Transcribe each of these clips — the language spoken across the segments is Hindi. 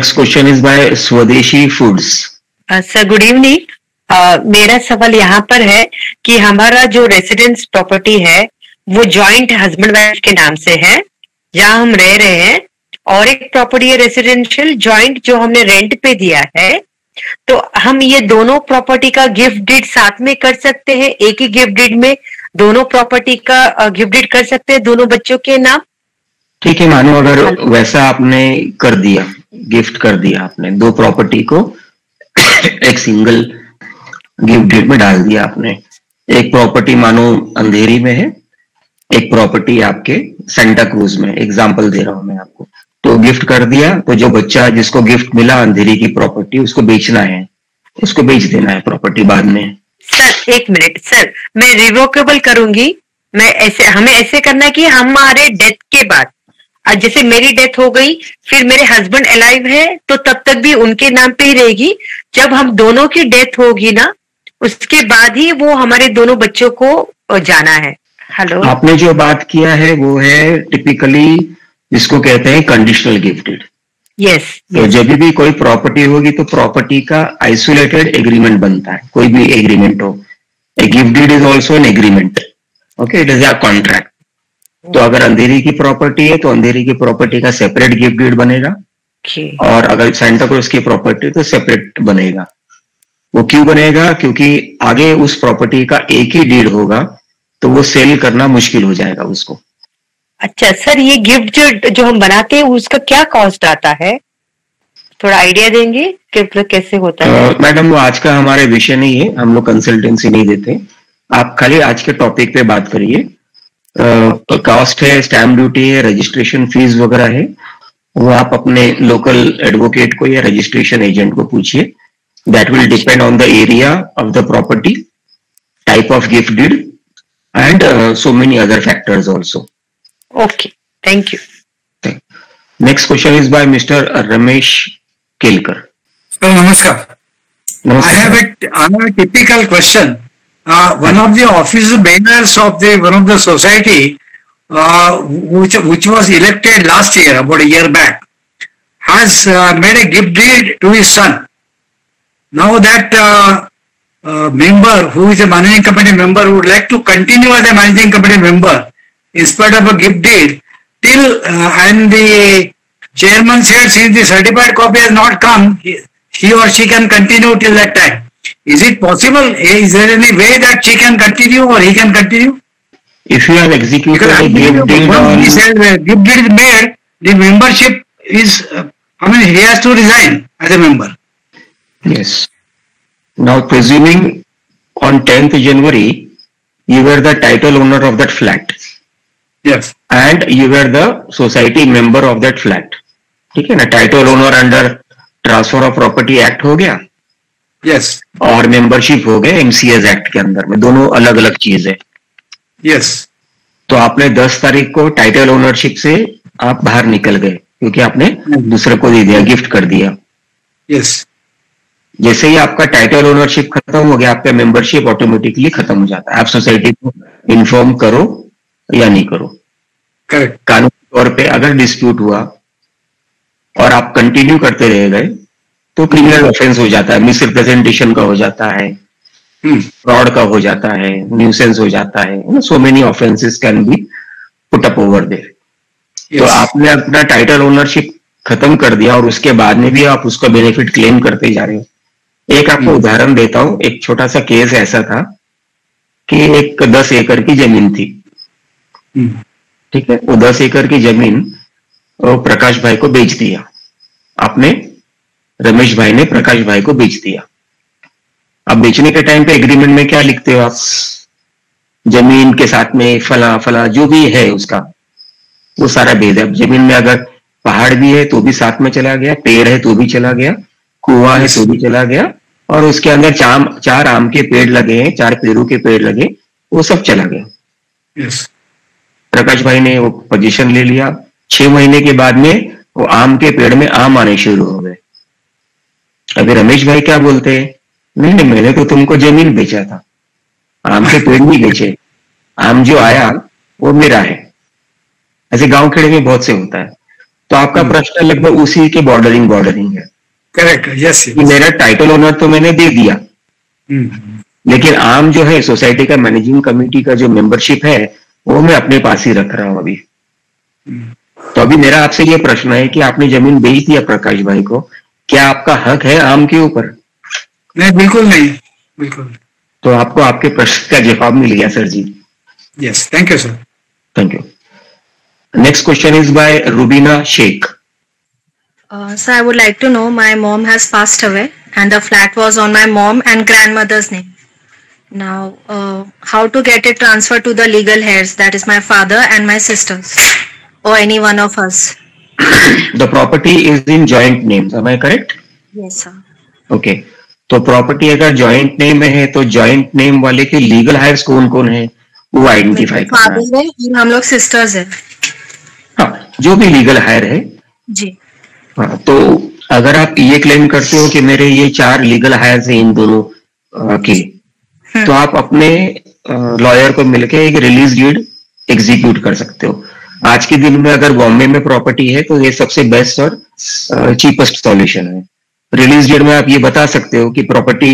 Next question is by Swadeshi Foods. Sir good evening. मेरा सवाल यहाँ पर है कि हमारा जो रेसिडेंस प्रॉपर्टी है वो जॉइंट हस्बैंड वाइफ के नाम से है जहाँ हम रह रहे हैं, और एक प्रॉपर्टी है रेसिडेंशियल जॉइंट जो हमने रेंट पे दिया है। तो हम ये दोनों प्रॉपर्टी का गिफ्ट डीड साथ में कर सकते हैं? एक ही गिफ्ट डीड में दोनों प्रॉपर्टी का गिफ्ट डीड कर सकते हैं दोनों बच्चों के नाम? ठीक है, मानो अगर वैसा आपने कर दिया, गिफ्ट कर दिया आपने दो प्रॉपर्टी को एक सिंगल गिफ्ट डीड में डाल दिया आपने। एक प्रॉपर्टी मानो अंधेरी में है, एक प्रॉपर्टी आपके सेंटा क्रूज में, एग्जांपल दे रहा हूं मैं आपको। तो गिफ्ट कर दिया, तो जो बच्चा जिसको गिफ्ट मिला अंधेरी की प्रॉपर्टी, उसको बेचना है, उसको बेच देना है प्रॉपर्टी बाद में। सर एक मिनट सर, मैं रिवोकेबल करूंगी। मैं ऐसे, हमें ऐसे करना है कि हमारे डेथ के बाद, जैसे मेरी डेथ हो गई फिर मेरे हस्बैंड अलाइव है तो तब तक भी उनके नाम पे ही रहेगी। जब हम दोनों की डेथ होगी ना, उसके बाद ही वो हमारे दोनों बच्चों को जाना है। हेलो, आपने जो बात किया है वो है टिपिकली जिसको कहते हैं कंडीशनल गिफ्टेड। यस, तो जब भी कोई प्रॉपर्टी होगी तो प्रॉपर्टी का आइसोलेटेड एग्रीमेंट बनता है, कोई भी एग्रीमेंट हो। A gift deed is also an agreement, okay, it is a contract. तो अगर अंधेरी की प्रॉपर्टी है तो अंधेरी की प्रॉपर्टी का सेपरेट गिफ्ट डीड बनेगा, और अगर सेंटा क्रूज की प्रॉपर्टी तो सेपरेट बनेगा। वो क्यों बनेगा? क्योंकि आगे उस प्रॉपर्टी का एक ही डीड होगा तो वो सेल करना मुश्किल हो जाएगा उसको। अच्छा सर, ये गिफ्ट जो हम बनाते हैं उसका क्या कॉस्ट आता है? थोड़ा आइडिया देंगे कि कैसे होता है? मैडम वो आज का हमारे विषय नहीं है, हम लोग कंसल्टेंसी नहीं देते। आप खाली आज के टॉपिक पे बात करिए। कॉस्ट है, स्टैम्प ड्यूटी है, रजिस्ट्रेशन फीस वगैरह है, वो आप अपने लोकल एडवोकेट को या रजिस्ट्रेशन एजेंट को पूछिए। That will depend on the area of the property, type of gift deed and so many other factors also. Okay, thank you. Next question is by mister Ramesh Kelkar. Namaskar. I have a typical question. One of the office bearers of one of the society, which was elected last year, about a year back, has made a gift deed to his son. Now that member, who is a managing committee member, would like to continue as a managing committee member in spite of a gift deed till, and the chairman said since the certified copy has not come, he or she can continue till that time. Is it possible? Is there any way that she can continue or he can continue? If you have executed a gift deed once he said gift deed is made, the membership is, he has to resign as a member. Yes. Now presuming on 10th January, you were the title owner of that flat. Yes. And you were the society member of that flat. ठीक है ना? Title owner under transfer of property act हो गया। Yes. और मेंबरशिप हो गया एमसीएस एक्ट के अंदर में, दोनों अलग अलग चीज है। Yes. तो आपने 10 तारीख को टाइटल ओनरशिप से आप बाहर निकल गए क्योंकि आपने दूसरे को दे दिया, गिफ्ट कर दिया। Yes. जैसे ही आपका टाइटल ओनरशिप खत्म हो गया, आपका मेंबरशिप ऑटोमेटिकली खत्म हो जाता है। आप सोसाइटी को इन्फॉर्म करो या नहीं करो। Correct. कानूनी तौर पे अगर डिस्प्यूट हुआ और आप कंटिन्यू करते रह गए तो क्रिमिनल ऑफेंस हो जाता है, मिसरिप्रेजेंटेशन का हो जाता है, फ्रॉड का हो जाता है, न्यूसेंस हो जाता है। So many offences can be put up over there. तो आपने अपना टाइटल ओनरशिप खत्म कर दिया और उसके बाद में भी आप उसका बेनिफिट क्लेम करते जा रहे हो। एक आपको उदाहरण देता हूं, एक छोटा सा केस ऐसा था कि एक 10 एकड़ की जमीन थी, ठीक है। वो 10 एकड़ की जमीन प्रकाश भाई को बेच दिया आपने, रमेश भाई ने प्रकाश भाई को बेच दिया। अब बेचने के टाइम पे एग्रीमेंट में क्या लिखते हो आप? जमीन के साथ में फला फला जो भी है उसका वो सारा भेद है। जमीन में अगर पहाड़ भी है तो भी साथ में चला गया, पेड़ है तो भी चला गया, कुआं है तो भी चला गया, और उसके अंदर 4 आम के पेड़ लगे हैं, 4 पेड़ों के पेड़ लगे, वो सब चला गया। Yes. प्रकाश भाई ने वो पोजीशन ले लिया। 6 महीने के बाद में वो आम के पेड़ में आम आने शुरू हो गए। अभी रमेश भाई क्या बोलते हैं? नहीं नहीं, मैंने तो तुमको जमीन बेचा था, आम के पेड़ नहीं बेचे, आम जो आया वो मेरा है। ऐसे गांव खेड़े में बहुत से होता है। तो आपका प्रश्न लगभग उसी के बॉर्डरिंग है। Correct, yes. मेरा टाइटल ओनर तो मैंने दे दिया, लेकिन आम जो है सोसाइटी का मैनेजिंग कमेटी का जो मेंबरशिप है वो मैं अपने पास ही रख रहा हूं अभी। तो अभी मेरा आपसे ये प्रश्न है कि आपने जमीन बेच दिया प्रकाश भाई को, क्या आपका हक है आम के ऊपर? नहीं, बिल्कुल नहीं, बिल्कुल। तो आपको आपके प्रश्न का जवाब मिल गया sir ji. Yes, thank you sir. Thank you. Next question is by Rubina Shaikh. Sir, I would like to know, my mom has passed away and the flat was on my mom and grandmother's name. Now, how to get it transferred to the legal heirs, that is my father and my sisters, or any one of us? The property is in joint names, am I correct? Yes, sir. Okay. तो प्रॉपर्टी अगर जॉइंट नेम में है तो जॉइंट नेम वाले के लीगल हायर्स कौन कौन है वो आइडेंटिफाई करना है। फादर है और हम लोग सिस्टर्स है। हाँ, जो भी लीगल हायर है जी। हाँ, तो अगर आप ये क्लेम करते हो कि मेरे ये 4 लीगल हायर्स हैं इन दोनों के, तो आप अपने लॉयर को मिलके एक रिलीज डीड एग्जीक्यूट कर सकते हो। आज के दिन में अगर बॉम्बे में प्रॉपर्टी है तो ये सबसे बेस्ट और चीपेस्ट सॉल्यूशन है। रिलीज डीड में आप ये बता सकते हो कि प्रॉपर्टी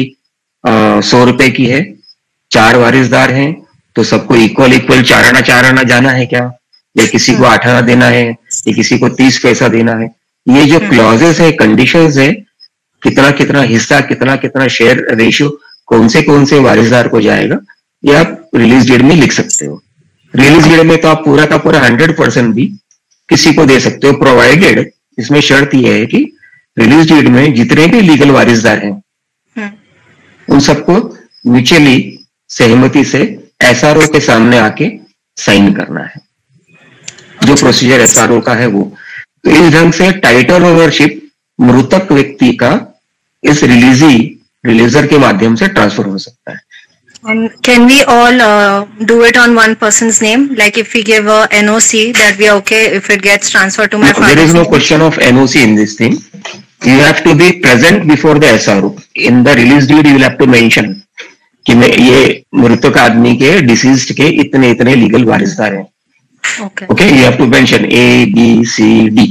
100 रुपए की है, 4 वारिसदार हैं, तो सबको इक्वल 4 आना जाना है क्या, या किसी को 8 आना देना है, या किसी को 30 पैसा देना है। ये जो क्लॉजेस है, कंडीशंस है, कितना कितना हिस्सा, कितना कितना शेयर रेशियो, कौन से वारिसदार को जाएगा, ये आप रिलीज डीड में लिख सकते हो। रिलीज डीड में तो आप पूरा का पूरा 100% भी किसी को दे सकते हो, प्रोवाइडेड इसमें शर्त यह है कि रिलीज डीड में जितने भी लीगल वारिसदार हैं उन सबको म्यूचुअली सहमति से एसआरओ के सामने आके साइन करना है, जो प्रोसीजर एसआरओ का है वो। तो इस ढंग से टाइटल ओनरशिप मृतक व्यक्ति का इस रिलीजर के माध्यम से ट्रांसफर हो सकता है। And can we all do it on one person's name? Like if we give a NOC, that we are okay if it gets transferred to my father? There is no question of NOC in this thing. You have to be present before the SRO. In the release deed, you will have to mention कि मैं ये मृतक आदमी के डिसीज्ड के इतने लीगल वारिसदार हैं। Okay, you have to mention A, B, C, D.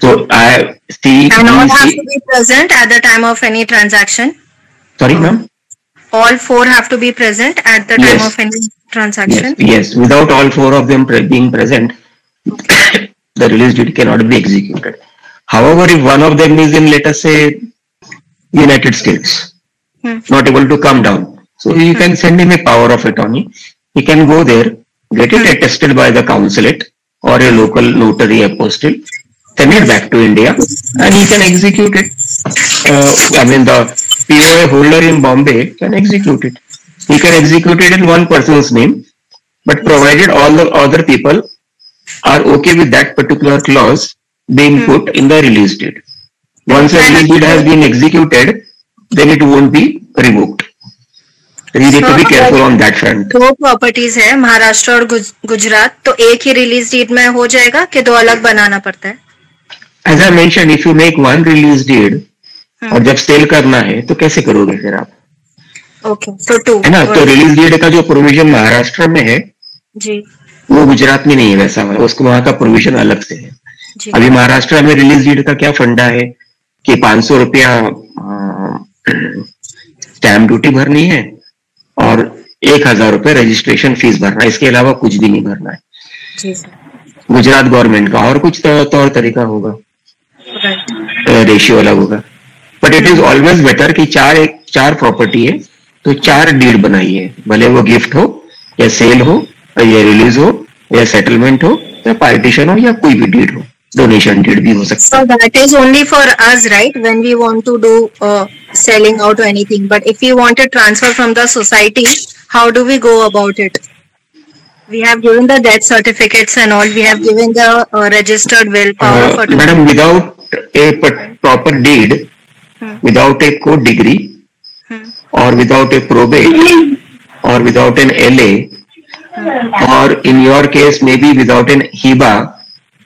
So And all have to be present at the time of any transaction. Sorry, ma'am. All 4 have to be present at the time of any transaction. Yes. Without all 4 of them being present, the release deed cannot be executed. However, if one of them is in, let us say, United States, not able to come down, so you can send him a power of attorney. He can go there, get it attested by the consulate or a local notary apostille, send it back to India, and he can execute it. The POA holder in Bombay can execute it. He can execute it in one person's name, but provided all the other people are okay with that particular clause being put in the release deed. Once a release deed has been executed, then it won't be revoked. So you need to be careful on that front. 2 properties है, महाराष्ट्र और गुजरात, तो एक ही रिलीज डीड में हो जाएगा कि 2 अलग बनाना पड़ता है? As I mentioned, if you make one release deed और जब सेल करना है तो कैसे करोगे फिर आप? ओके, तो 2 है ना। तो रिलीज डीड का जो प्रोविजन महाराष्ट्र में है जी, वो गुजरात में नहीं है वैसा, उसको वहां का प्रोविजन अलग से है। अभी महाराष्ट्र में रिलीज डीड का क्या फंडा है कि 500 रुपया स्टैम्प ड्यूटी भरनी है और 1000 रुपये रजिस्ट्रेशन फीस भरना है, इसके अलावा कुछ भी नहीं भरना है जी। गुजरात गवर्नमेंट का। और कुछ तौर तरीका होगा, रेशियो अलग होगा। But it is always better कि 4 प्रॉपर्टी है तो 4 डीड बनाइए, भले वो गिफ्ट हो या सेल हो या रिलीज हो या सेटलमेंट हो या पार्टीशन हो या कोई भी डीड हो, डोनेशन डीड भी हो सकता है। So that is only for us, right? When we want to do selling out or anything. But if we want a transfer from the society, how do we go about it? We have given the death certificates and all. We have given the registered will, power of attorney. Madam, without a proper deed, without a court degree, or without a probate, or without an LA, or in your case maybe without an HIBA,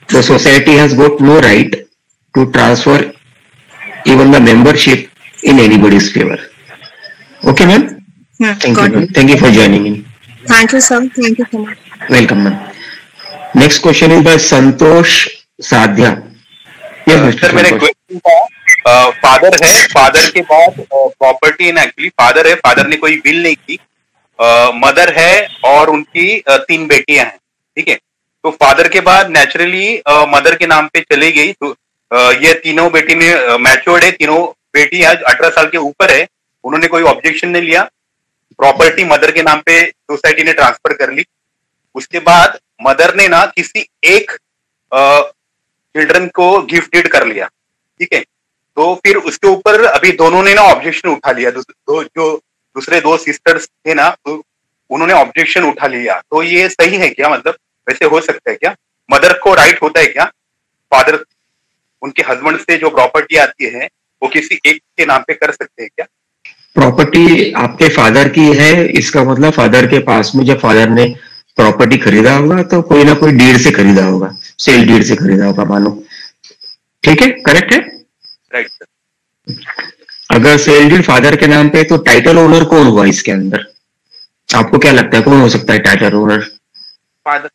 the society has got no right to transfer even the membership in anybody's favor. Okay, ma'am? Thank you, ma'am. Thank you for joining in. Thank you, sir. Thank you so much. Welcome, ma'am. Next question is by Santosh साध्या। सर मेरे क्वेश्चन था, फादर है, फादर के बाद प्रॉपर्टी है ना, एक्चुअली फादर है, फादर ने कोई विल नहीं की, मदर है और उनकी 3 बेटियां हैं, ठीक है। तो फादर के बाद नेचुरली मदर के नाम पे चली गई, तो ये तीनों बेटी ने मैच्योर्ड है, तीनों बेटी आज 18 साल के ऊपर है, उन्होंने कोई ऑब्जेक्शन नहीं लिया, प्रॉपर्टी मदर के नाम पे सोसाइटी ने ट्रांसफर कर ली। उसके बाद मदर ने ना किसी एक चिल्ड्रन को गिफ्ट डीड कर लिया, ठीक है। तो फिर उसके ऊपर अभी दोनों ने ना ऑब्जेक्शन उठा लिया, जो दूसरे 2 सिस्टर्स थे ना, तो उन्होंने ऑब्जेक्शन उठा लिया। तो ये सही है क्या, मतलब वैसे हो सकता है क्या, मदर को राइट होता है क्या, फादर उनके हस्बैंड से जो प्रॉपर्टी आती है वो किसी एक के नाम पे कर सकते हैं क्या? प्रॉपर्टी आपके फादर की है, इसका मतलब फादर के पास में जब फादर ने प्रॉपर्टी खरीदा होगा तो कोई ना कोई डीड से खरीदा होगा, सेल डीड से खरीदा होगा मानो, ठीक है, करेक्ट है, राइट सर। अगर सेल डीड फादर के नाम पे तो टाइटल ओनर कौन हुआ इसके अंदर? आपको क्या लगता है कौन हो सकता है टाइटल ओनर? फादर।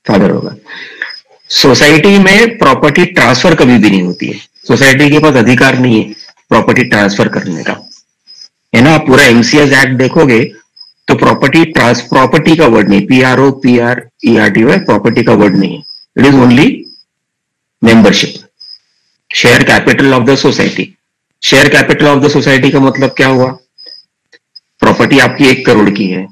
फादर होगा। सोसाइटी में प्रॉपर्टी ट्रांसफर कभी भी नहीं होती है, सोसाइटी के पास अधिकार नहीं है प्रॉपर्टी ट्रांसफर करने का, है ना। आप पूरा एमसीएस एक्ट देखोगे तो प्रॉपर्टी का वर्ड नहीं, PROPRERTY है, प्रॉपर्टी का वर्ड नहीं है, it is only membership, share capital of the society. Share capital of the society का मतलब क्या हुआ? प्रॉपर्टी आपकी 1 करोड़ की है,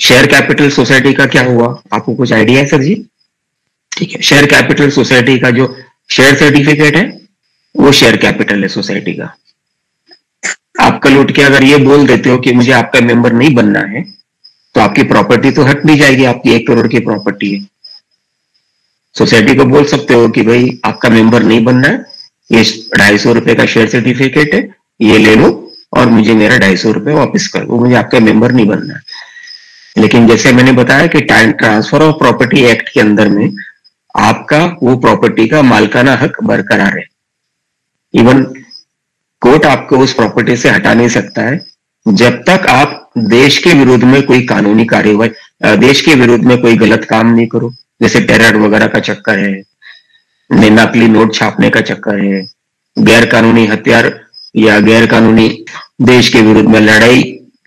शेयर कैपिटल सोसाइटी का क्या हुआ? आपको कुछ आइडिया है सर जी? ठीक है, शेयर कैपिटल सोसाइटी का जो शेयर सर्टिफिकेट है वो शेयर कैपिटल है सोसाइटी का। आप कल उठ के अगर ये बोल देते हो कि मुझे आपका मेंबर नहीं बनना है तो आपकी प्रॉपर्टी तो हट नहीं जाएगी, आपकी 1 करोड़ की प्रॉपर्टी है। सोसाइटी को बोल सकते हो कि भाई आपका मेंबर नहीं बनना है, ये 250 रुपए का शेयर सर्टिफिकेट है, ये ले लो और मुझे मेरा 250 रुपए वापस कर दो, मुझे आपका मेंबर नहीं बनना है। लेकिन जैसे मैंने बताया कि ट्रांसफर ऑफ प्रॉपर्टी एक्ट के अंदर में आपका वो प्रॉपर्टी का मालकाना हक बरकरार है, इवन कोर्ट आपको उस प्रॉपर्टी से हटा नहीं सकता है जब तक आप देश के विरुद्ध में कोई कानूनी कार्यवाही, देश के विरुद्ध में कोई गलत काम नहीं करो, जैसे टेरर वगैरह का चक्कर है, नकली नोट छापने का चक्कर है, गैर कानूनी हथियार या गैर कानूनी देश के विरुद्ध में लड़ाई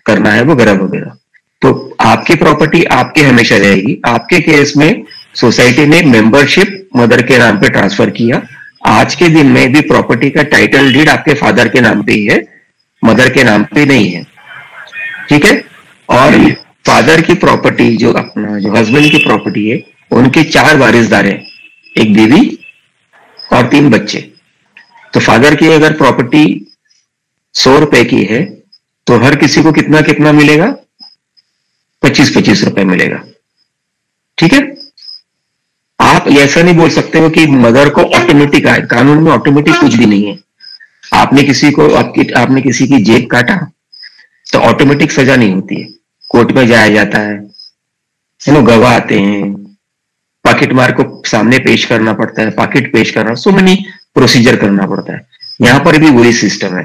करना है वगैरह वगैरह, तो आपकी प्रॉपर्टी आपके हमेशा रहेगी। आपके केस में सोसाइटी ने मेंबरशिप मदर के नाम पे ट्रांसफर किया, आज के दिन में भी प्रॉपर्टी का टाइटल डीड आपके फादर के नाम पे ही है, मदर के नाम पे नहीं है, ठीक है। और फादर की प्रॉपर्टी जो अपना जो हस्बैंड की प्रॉपर्टी है उनके 4 वारिसदार हैं, एक बीवी और 3 बच्चे। तो फादर की अगर प्रॉपर्टी 100 रुपए की है तो हर किसी को कितना कितना मिलेगा? 25-25 रुपए मिलेगा, ठीक है। आप ऐसा नहीं बोल सकते हो कि मदर को ऑटोमेटिक आए, कानून में ऑटोमेटिक कुछ भी नहीं है। आपने किसी की जेब काटा तो ऑटोमेटिक सजा नहीं होती है, कोर्ट में जाया जाता है ना, गवाह आते हैं, पॉकेट मार को सामने पेश करना पड़ता है, पॉकेट पेश करना, सो मेनी प्रोसीजर करना पड़ता है, यहां पर भी वही सिस्टम है।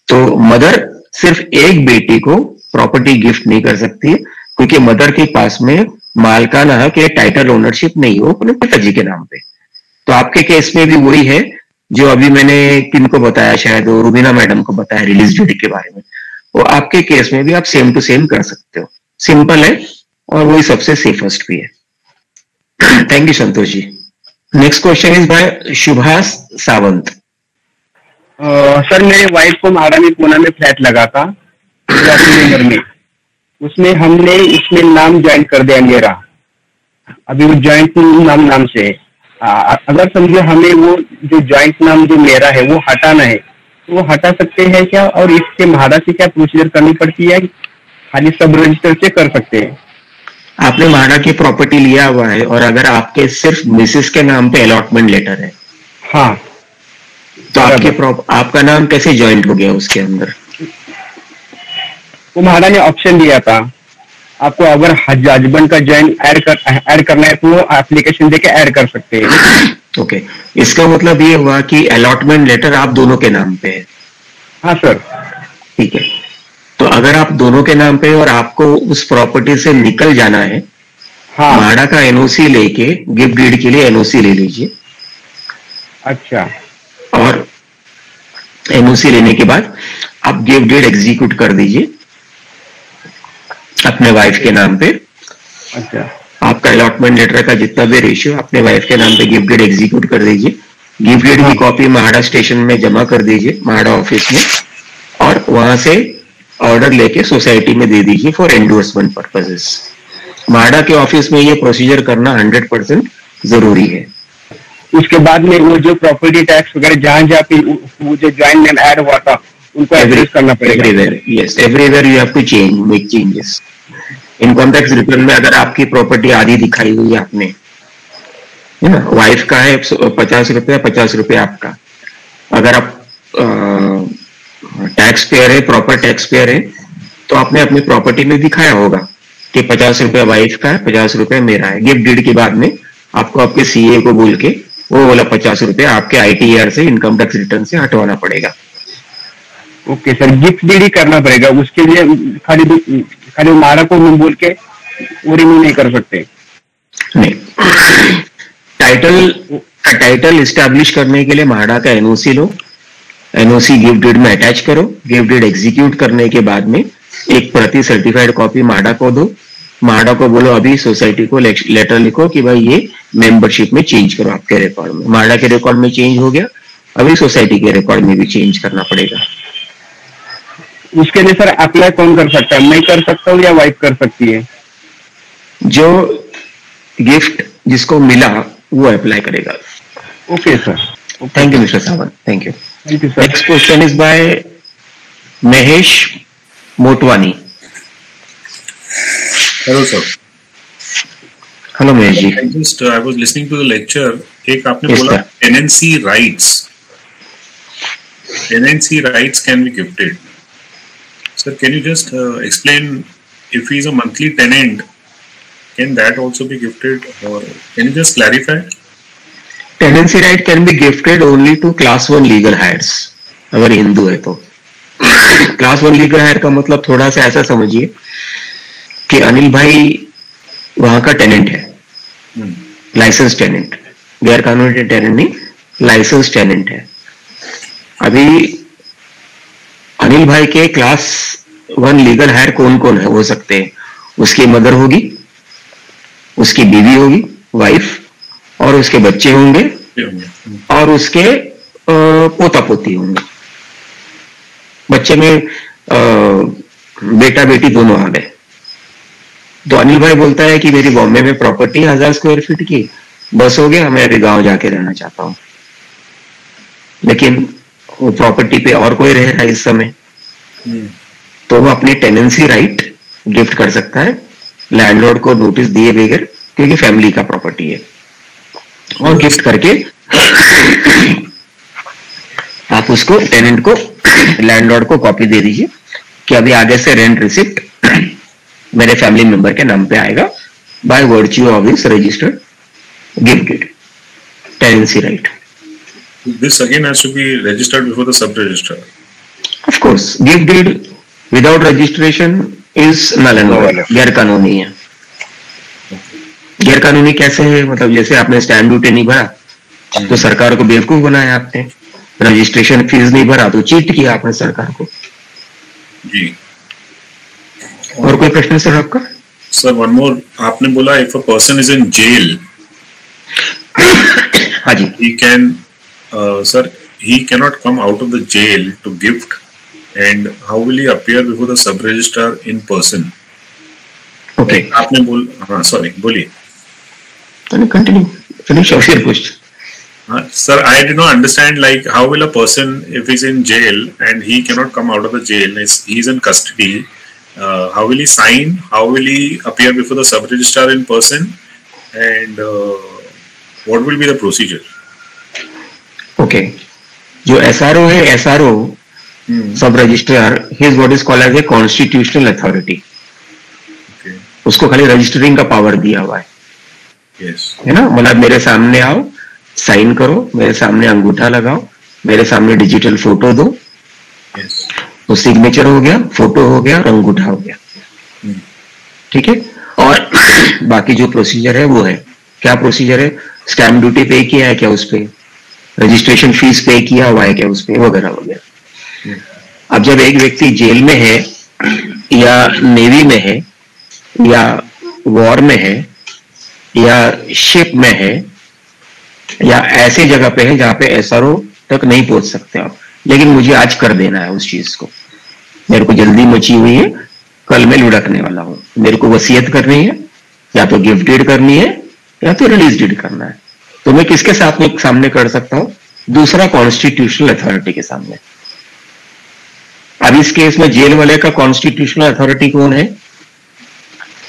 तो मदर सिर्फ एक बेटी को प्रॉपर्टी गिफ्ट नहीं कर सकती है क्योंकि मदर के पास में मालकाना हक या टाइटल ओनरशिप नहीं हो अपने पिताजी के नाम पे। तो आपके केस में भी वही है जो अभी मैंने किनको बताया, शायद वो रुबीना मैडम को बताया रिलीज डेट के बारे में, वो आपके केस में भी आप सेम टू सेम कर सकते हो, सिंपल है और वही सबसे सेफेस्ट भी है। Thank you Santosh ji. Next question is by Subhash Sawant. Sir मेरे वाइफ को महारानी पूना में फ्लैट लगा था नगर में, उसमें हमने इसमें नाम ज्वाइन कर दिया मेरा, अभी वो ज्वाइंट नाम से है। अगर समझो हमें वो जो ज्वाइंट नाम जो मेरा है वो हटाना है तो वो हटा सकते हैं क्या? और इसके महारा से क्या प्रोसीजर करनी पड़ती है, खाली सब रजिस्टर से कर सकते हैं? आपने महारा की प्रॉपर्टी लिया हुआ है और अगर आपके सिर्फ मिसेस के नाम पे अलॉटमेंट लेटर है, हाँ, तो आपका नाम कैसे ज्वाइंट हो गया उसके अंदर? वो महारा ने ऑप्शन दिया था आपको, अगर हस्बैंड का ज्वाइन ऐड करना है तो वो एप्लीकेशन देके ऐड कर सकते हैं। ओके, इसका मतलब ये हुआ कि अलॉटमेंट लेटर आप दोनों के नाम पे है? हाँ सर। ठीक है, तो अगर आप दोनों के नाम पे और आपको उस प्रॉपर्टी से निकल जाना है हाँ म्हाडा का एनओसी लेके गिफ्ट डीड के लिए एनओसी ले लीजिए, अच्छा और एनओसी लेने के बाद आप गिफ्ट डीड एग्जीक्यूट कर दीजिए अपने वाइफ के नाम पे। अच्छा आपका अलॉटमेंट लेटर का जितना भी रेशियो अपने वाइफ के नाम पे गिफ्ट डीड एग्जीक्यूट कर दीजिए। गिफ्ट डीड की कॉपी म्हाडा स्टेशन में जमा कर दीजिए, म्हाडा ऑफिस में, और वहां से ऑर्डर लेके सोसाइटी में दे दीजिए फॉर एंडोर्समेंट पर्पसेस। म्हाडा के ऑफिस में ये प्रोसीजर करना 100% जरूरी है। उसके बाद में वो जो प्रॉपर्टी टैक्स वगैरह जहाँ जहाँ पे वो जो ज्वाइंट नेम ऐड हुआ था उनको एड्रेस करना पड़ेगा। Everywhere, yes, everywhere you have to change, make changes. Income tax return में अगर आपकी प्रॉपर्टी आधी दिखाई हुई है आपने, है ना, वाइफ का है 50 रुपया, 50 रुपया आपका, अगर आप टैक्स पेयर है, प्रॉपर टैक्स पेयर है, तो आपने अपनी प्रॉपर्टी में दिखाया होगा कि 50 रुपया वाइफ का है, 50 रुपया मेरा है। गिफ्ट डीड के बाद में आपको आपके सीए को बोल के वो बोला 50 रुपया आपके आईटीआर से, इनकम टैक्स रिटर्न से हटवाना पड़ेगा। ओके सर, गिफ्ट डीड ही करना पड़ेगा उसके लिए, खाली म्हाडा को हम बोल के वो रिमूव नहीं कर सकते? नहीं, टाइटल इस्टेब्लिश करने के लिए म्हाडा का एनओसी लो, एनओसी गिफ्ट डीड में अटैच करो, गिफ्ट डीड एग्जीक्यूट करने के बाद में एक प्रति सर्टिफाइड कॉपी म्हाडा को दो, म्हाडा को बोलो अभी सोसाइटी को लेटर लिखो कि भाई ये मेंबरशिप में चेंज करो आपके रिकॉर्ड में। म्हाडा के रिकॉर्ड में चेंज हो गया, अभी सोसाइटी के रिकॉर्ड में भी चेंज करना पड़ेगा। उसके लिए सर अप्लाई कौन कर सकता है? मैं कर सकता हूँ या वाइफ कर सकती है? जो गिफ्ट जिसको मिला वो अप्लाई करेगा। Okay sir, thank you mister Sawant, thank you. Thank you sir. Next question is by Mahesh Motwani. Hello sir. Hello Mahesh ji. I was listening to the lecture. एक आपने Yes, बोला sir. Tenancy rights can be gifted. Sir can you just explain, if he is a monthly tenant, can that also be gifted, or can you just clarify? Tenancy right can be gifted only to class 1 legal heirs, अगर हिंदू है तो। क्लास 1 लीगल हायर का मतलब थोड़ा सा ऐसा समझिए कि अनिल भाई वहां का टेनेंट है, लाइसेंस टेनेंट, गैर कानूनी टेनेंट नहीं, लाइसेंस टेनेंट है। अभी अनिल भाई के क्लास 1 लीगल हायर कौन कौन है हो सकते हैं? उसकी मदर होगी, उसकी बीवी होगी, वाइफ, और उसके बच्चे होंगे, और उसके पोता पोती होंगे। बच्चे में बेटा बेटी दोनों आ गए। तो अनिल भाई बोलता है कि मेरी बॉम्बे में प्रॉपर्टी 1000 स्क्वायर फीट की, बस हो गया, मैं अभी गांव जाके रहना चाहता हूं। लेकिन वो प्रॉपर्टी पे और कोई रह रहा है इस समय, तो वो अपनी टेनेंसी राइट गिफ्ट कर सकता है लैंडलॉर्ड को नोटिस दिए बगैर, क्योंकि फैमिली का प्रॉपर्टी है, और गिफ्ट करके आप उसको टेनेंट को, लैंडलॉर्ड को कॉपी दे दीजिए कि अभी आगे से रेंट रिसिप्ट मेरे फैमिली मेंबर के नाम पे आएगा by virtue of his registered gift deed, tenancy right. This again has to be registered before the sub-registrar. Of course, gift deed without registration is null and void, गैर कानूनी है। गैर कानूनी कैसे है? मतलब जैसे आपने स्टैंप ड्यूटी नहीं भरा तो सरकार को बेवकूफ बनाया आपने, रजिस्ट्रेशन फीस नहीं भरा तो चीट किया आपने सरकार को। जी। और कोई प्रश्न सर आपका? सर वन मोर, आपने बोला if a person is in jail, हाँ जी, he can sir, he cannot come out of the jail to gift, and how will he appear before the sub-registrar in person? Okay, आपने हाँ सॉरी बोलिए। Continue, finish off your question. Sir, I did not understand, like, how will a person, if he's in jail and he cannot come out of the jail, he's in custody, how will he sign? How will he appear before the sub-registrar in person? And what will be the procedure? Okay, जो एसआरओ है, SRO sub registrar, his what is called as a constitutional authority. उसको खाली रजिस्टरिंग का पावर दिया हुआ है, है ना। मतलब मेरे सामने आओ, साइन करो, मेरे सामने अंगूठा लगाओ, मेरे सामने डिजिटल फोटो दो, तो सिग्नेचर हो गया, फोटो हो गया और अंगूठा हो गया, ठीक है। और बाकी जो प्रोसीजर है वो है, क्या प्रोसीजर है, स्टैम्प ड्यूटी पे किया है क्या उस पे, रजिस्ट्रेशन फीस पे किया हुआ है क्या उस पे, वगैरह वगैरह। अब जब एक व्यक्ति जेल में है या नेवी में है या वॉर में है या शिप में है या ऐसे जगह पे है जहां पे एसआरओ तक नहीं पहुंच सकते आप, लेकिन मुझे आज कर देना है उस चीज को, मेरे को जल्दी मची हुई है, कल मैं लुढ़कने वाला हूं, मेरे को वसीयत करनी है, या तो गिफ्ट डीड करनी है या तो रिलीज डीड करना है, तो मैं किसके सामने कर सकता हूं, दूसरा कॉन्स्टिट्यूशनल अथॉरिटी के सामने। अब इस केस में जेल वाले का कॉन्स्टिट्यूशनल अथॉरिटी कौन है,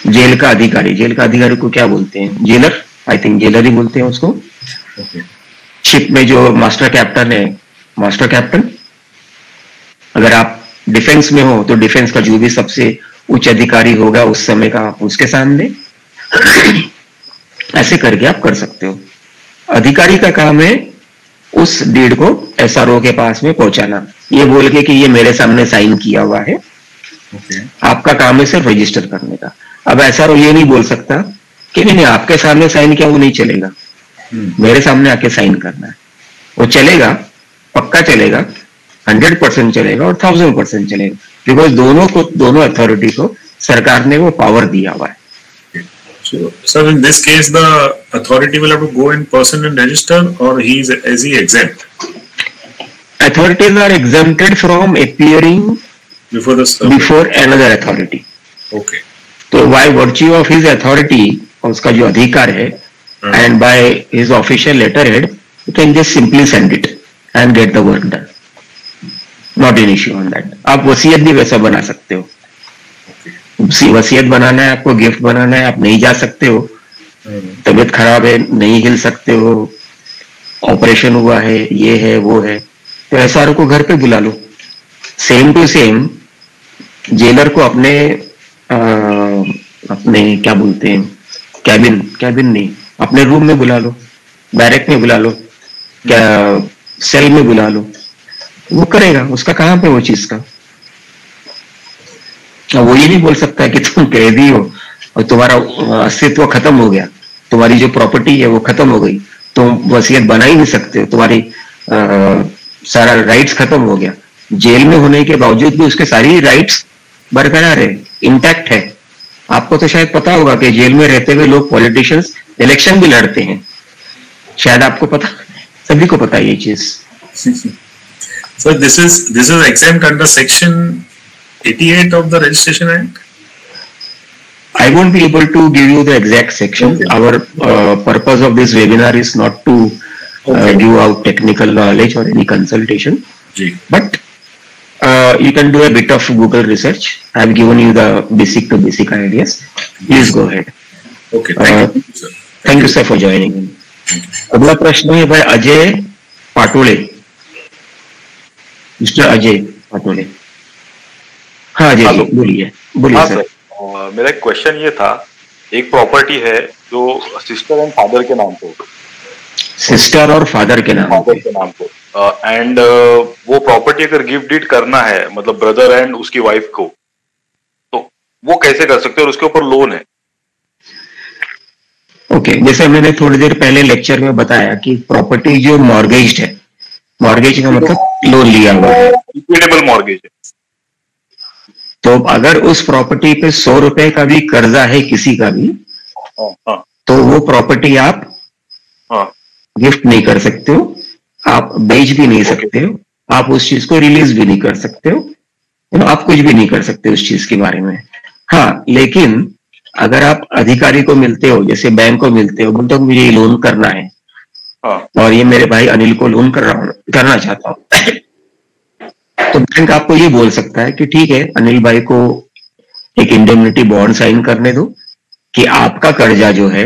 जेल का अधिकारी। जेल का अधिकारी को क्या बोलते हैं, जेलर, आई थिंक जेलर ही बोलते हैं उसको। शिप में जो मास्टर कैप्टन है, मास्टर कैप्टन। अगर आप डिफेंस में हो तो डिफेंस का जो भी सबसे उच्च अधिकारी होगा उस समय का, उसके सामने। ऐसे करके आप कर सकते हो। अधिकारी का काम है उस डीड को एसआरओ के पास में पहुंचाना, ये बोल के कि ये मेरे सामने साइन किया हुआ है। आपका काम है सिर्फ रजिस्टर करने का। अब एसआरओ ये नहीं बोल सकता कि नहीं आपके सामने साइन किया, वो नहीं चलेगा, मेरे सामने आके साइन करना है। वो चलेगा, पक्का चलेगा, 100% चलेगा और 1000% चलेगा, बिकॉज दोनों अथॉरिटी को सरकार ने वो पावर दिया हुआ है। So, sir, in this case, the authority will have to go in person and register, or is he exempt? Authorities are exempted from appearing before another authority. Okay. So by virtue of his authority, उसका जो अधिकार है, and by his official letterhead, you can just simply send it and get the work done. Not an issue on that. आप वसीयत भी वैसा बना सकते हो। वसीयत बनाना है आपको, गिफ्ट बनाना है, आप नहीं जा सकते हो, तबीयत खराब है, नहीं हिल सकते हो, ऑपरेशन हुआ है, ये है वो है, तो एसआरओ को घर पे बुला लो। सेम टू सेम जेलर को अपने क्या बोलते हैं, कैबिन नहीं, अपने रूम में बुला लो, बैरक में बुला लो, क्या सेल में बुला लो, वो करेगा। उसका कहाँ पे वो चीज का, वो ये नहीं बोल सकता कि तुम कैदी हो और तुम्हारा अस्तित्व खत्म हो गया, तुम्हारी जो प्रॉपर्टी है वो खत्म हो गई, तुम वसीयत बना ही नहीं सकते हो, तुम्हारी सारा राइट्स खत्म हो गया। जेल में होने के बावजूद भी उसके सारी राइट्स बरकरार है, इंटैक्ट है। आपको तो शायद पता होगा कि जेल में रहते हुए लोग पॉलिटिशियंस इलेक्शन भी लड़ते हैं, शायद आपको पता, सभी को पता है ये चीज। So this is exempt under section 88 of the Registration Act? I won't be able to give you the exact section. Okay. Our purpose of this webinar is not to give out technical knowledge or any consultation. But you can do a bit of Google research. I have given you the basic to basic ideas. Please go ahead. Okay, thank you, sir. Thank you, sir, for joining in. अगला प्रश्न है भाई अजय पाटोले, मिस्टर अजय पाटोले। हाँ जी, बोलिए सर। मेरा एक क्वेश्चन ये था, एक प्रॉपर्टी है जो सिस्टर एंड फादर के नाम पे, सिस्टर और फादर के नाम पे, एंड वो प्रॉपर्टी अगर गिफ्ट डीड करना है, मतलब ब्रदर एंड उसकी वाइफ को, तो वो कैसे कर सकते हैं, और उसके ऊपर लोन है? ओके, जैसे मैंने थोड़ी देर पहले लेक्चर में बताया कि प्रॉपर्टी जो मॉर्गेज है, मॉर्गेज का मतलब लोन लिया हुआ है, इक्विटेबल मॉर्गेज है, तो अगर उस प्रॉपर्टी पे 100 रुपए का भी कर्जा है किसी का भी, तो वो प्रॉपर्टी आप गिफ्ट नहीं कर सकते हो, आप बेच भी नहीं सकते हो, आप उस चीज को रिलीज भी नहीं कर सकते हो, आप कुछ भी नहीं कर सकते उस चीज के बारे में। हाँ, लेकिन अगर आप अधिकारी को मिलते हो, जैसे बैंक को मिलते हो, बोलते हो मुझे ये लोन करना है और ये मेरे भाई अनिल को लोन करना चाहता हूं, तो बैंक आपको ये बोल सकता है कि ठीक है, अनिल भाई को एक इंडेमनिटी बॉन्ड साइन करने दो कि आपका कर्जा जो है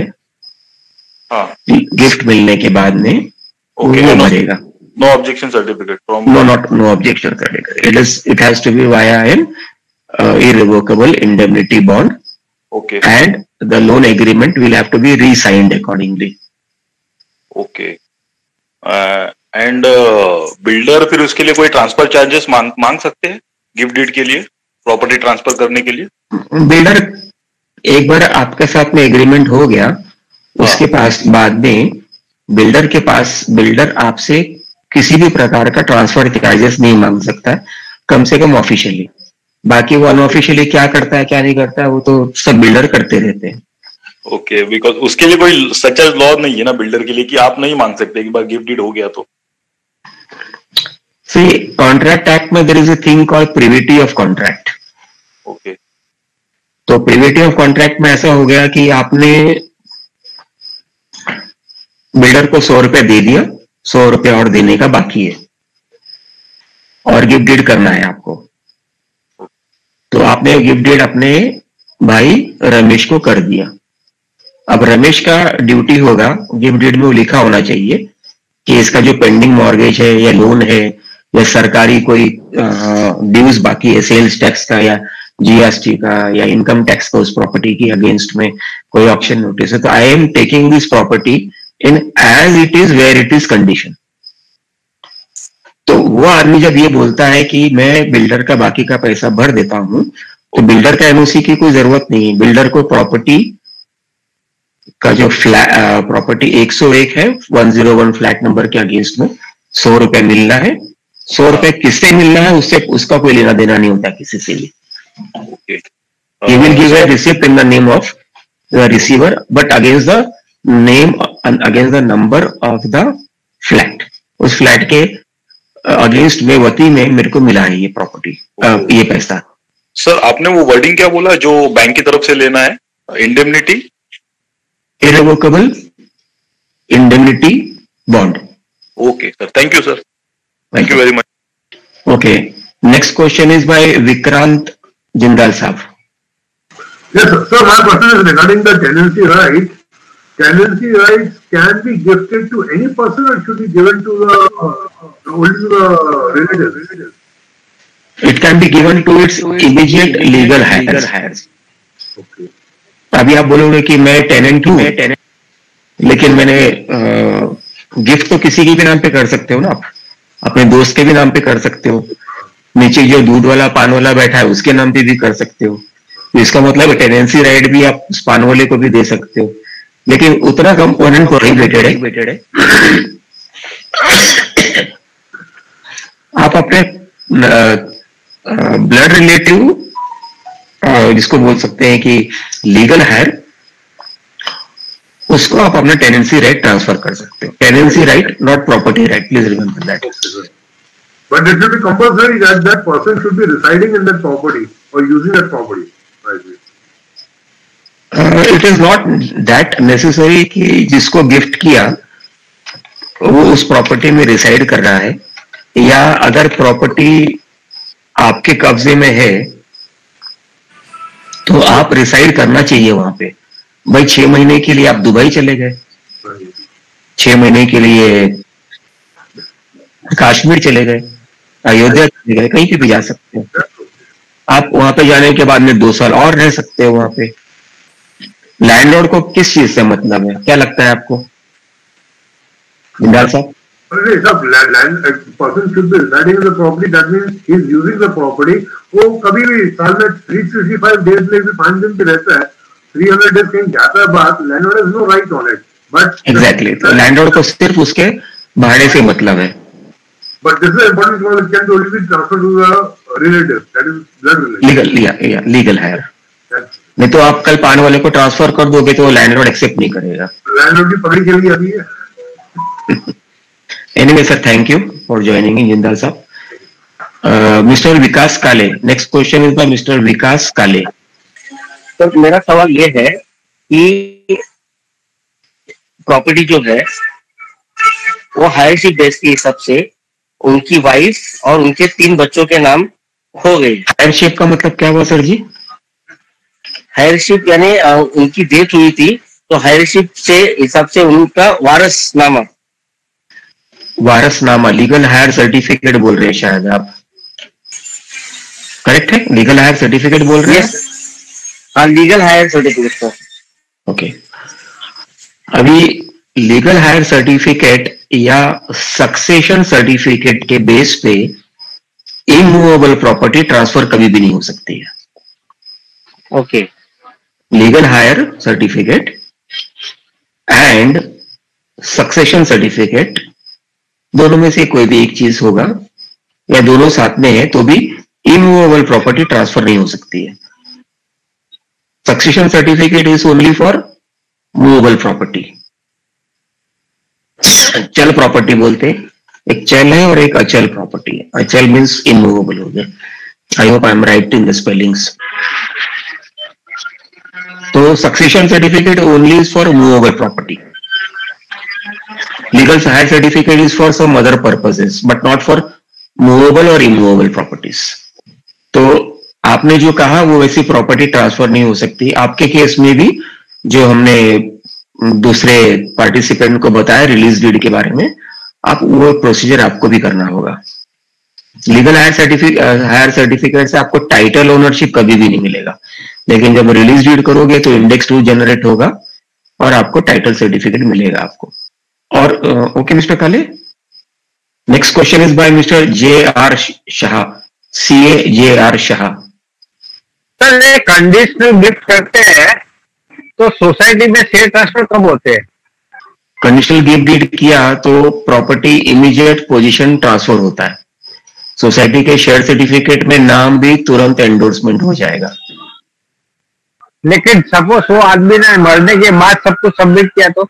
गिफ्ट मिलने के बाद में वो भरेगा। No objection certificate from, no objection certificate, it has to be via an irrevocable indemnity bond. Okay. And the loan agreement will have to be re-signed accordingly. Okay. And builder फिर उसके लिए कोई ट्रांसफर चार्जेस मांग सकते हैं गिफ्ट डीड के लिए, प्रॉपर्टी ट्रांसफर करने के लिए? बिल्डर एक बार आपके साथ में एग्रीमेंट हो गया, उसके पास बाद में बिल्डर आपसे किसी भी प्रकार का ट्रांसफर चार्जेस नहीं मांग सकता, कम से कम ऑफिशियली। बाकी वो अनऑफिशियली क्या करता है क्या नहीं करता है वो तो सब बिल्डर करते रहते हैं। ओके, बिकॉज उसके लिए कोई सच लॉ नहीं है ना बिल्डर के लिए कि आप नहीं मांग सकते एक बार गिफ्ट डीड हो गया तो। सी कॉन्ट्रैक्ट एक्ट में there is a thing called privity of contract. Okay, तो प्रिविटी ऑफ कॉन्ट्रैक्ट में ऐसा हो गया कि आपने बिल्डर को 100 रुपए दे दिया, 100 रुपए और देने का बाकी है और गिफ्ट डीड करना है आपको। तो आपने गिफ्ट डीड अपने भाई रमेश को कर दिया। अब रमेश का ड्यूटी होगा, गिफ्ट डीड में वो लिखा होना चाहिए कि इसका जो पेंडिंग मॉर्गेज है या लोन है या सरकारी कोई ड्यूज बाकी है, सेल्स टैक्स का या जीएसटी का या इनकम टैक्स का उस प्रॉपर्टी की अगेंस्ट में कोई ऑप्शन नोटिस है, तो I am taking this property in as it is where it is condition. तो वो आदमी जब ये बोलता है कि मैं बिल्डर का बाकी का पैसा भर देता हूं, तो बिल्डर का एनओसी की कोई जरूरत नहीं है। बिल्डर को प्रॉपर्टी का जो प्रॉपर्टी 101 है 101 फ्लैट नंबर के अगेंस्ट में 100 रुपए मिलना है। 100 रुपए किससे मिलना है उससे उसका कोई लेना देना नहीं होता किसी से भी। He will give a receipt in the name of the receiver, but against the number of the flat. उस फ्लैट के अगेंस्ट में वती में मेरे को मिला है ये प्रॉपर्टी, ये पैसा। सर आपने वो वर्डिंग क्या बोला जो बैंक की तरफ से लेना है? Indemnity, irrevocable indemnity bond. Okay sir, thank you sir, thank you very much. Okay, next question is bye Vikrant Jindal साहब। Yes, sir. So my question is regarding the tenancy right. Tenancy rights can be gifted to any person or should be given to the only to the relatives? It can be given to its immediate legal heirs. Okay. अभी आप बोलोगे कि मैं टेनेंट हूँ, लेकिन मैंने गिफ्ट तो किसी के भी नाम पे कर सकते हो ना, आप अपने दोस्त के भी नाम पे कर सकते हो, नीचे जो दूध वाला पान वाला बैठा है उसके नाम पे भी कर सकते हो। तो इसका मतलब टेनेंसी राइट भी आप उस पान वाले को भी दे सकते हो, लेकिन उतना कंपोनेंट प्रोहिबिटेड है। आप अपने ब्लड रिलेटिव, जिसको बोल सकते हैं कि लीगल हायर, उसको आप अपना टेनेंसी राइट ट्रांसफर कर सकते हो। Tenancy right, not property right, please remember that. But it should be compulsory that that person should be residing in that property or using that property. It is not that necessary कि जिसको गिफ्ट किया वो उस प्रॉपर्टी में रिसाइड कर रहा है, या अगर प्रॉपर्टी आपके कब्जे में है तो आप रिसाइड करना चाहिए वहां पे। भाई 6 महीने के लिए आप दुबई चले गए, 6 महीने के लिए कश्मीर चले गए, अयोध्या चले गए, कहीं पे भी जा सकते हो आप। वहां पे जाने के बाद में 2 साल और रह सकते हो वहां पे। लैंडलॉर्ड को किस चीज से मतलब है, क्या लगता है आपको जिंदाल साहब? Person should be residing in the property, that means he is using the property. वो कभी भी साल में 365 डेज में भी 5 दिन पे रहता है, 300 डेज कहीं जाता है बात, landlord has no right on it. But exactly, तो लैंडलॉर्ड को सिर्फ उसके भाड़े से मतलब है। But this is important because it can only be transferred to the relative, that is blood relative. Legal है। नहीं तो आप कल पान वाले को ट्रांसफर कर दोगे तो लैंडलॉर्ड एक्सेप्ट नहीं करेगा। लैंडलॉर्ड की पकड़ी चली जाती है। Anyway sir, thank you for joining in Jindal साहब। Mister Vikas Kale, next question is by mister Vikas Kale. तो मेरा सवाल ये है कि प्रॉपर्टी जो है वो हायरशिप बेस के हिसाब से उनकी वाइफ और उनके 3 बच्चों के नाम हो गए। हायरशिप का मतलब क्या हुआ सर जी? हायरशिप यानी उनकी डेथ हुई थी तो हायरशिप से हिसाब से उनका वारसनामा। वारसनामा, लीगल हायर सर्टिफिकेट बोल रहे हैं शायद आप, करेक्ट है? लीगल हायर सर्टिफिकेट बोल रहे हैं? हाँ, लीगल हायर सर्टिफिकेट को। ओके, अभी लीगल हायर सर्टिफिकेट या सक्सेशन सर्टिफिकेट के बेस पे इमूवेबल प्रॉपर्टी ट्रांसफर कभी भी नहीं हो सकती है। Okay, legal heir certificate and succession certificate, दोनों में से कोई भी एक चीज होगा या दोनों साथ में है तो भी इमूवेबल प्रॉपर्टी ट्रांसफर नहीं हो सकती है। Succession certificate is only for movable property. चल प्रॉपर्टी बोलते हैं, एक चल है और एक अचल प्रॉपर्टी है। अचल मीन्स इमूवेबल हो गया। I hope I am right in the spellings. तो succession certificate only is for movable property. Legal heir certificate is for some other purposes but not for movable और इमूवेबल प्रॉपर्टीज। तो आपने जो कहा वो वैसी प्रॉपर्टी ट्रांसफर नहीं हो सकती। आपके केस में भी जो हमने दूसरे पार्टिसिपेंट को बताया रिलीज डीड के बारे में, आप वो प्रोसीजर आपको भी करना होगा। लीगल हायर सर्टिफिकेट से आपको टाइटल ओनरशिप कभी भी नहीं मिलेगा, लेकिन जब रिलीज डीड करोगे तो इंडेक्स 2 जनरेट होगा और आपको टाइटल सर्टिफिकेट मिलेगा आपको। और ओके मिस्टर काले, next question is by mister J.R. Shah, CA Shah. Sir conditional gift करते हैं तो सोसाइटी में शेयर ट्रांसफर कब होते हैं? कंडीशनल गिफ्ट डीड किया तो प्रॉपर्टी इमीडिएट पोजीशन ट्रांसफर होता है। सोसाइटी के शेयर सर्टिफिकेट में नाम भी तुरंत एंडोर्समेंट हो जाएगा। लेकिन सपोज वो आदमी ने मरने के बाद सब कुछ सबमिट किया तो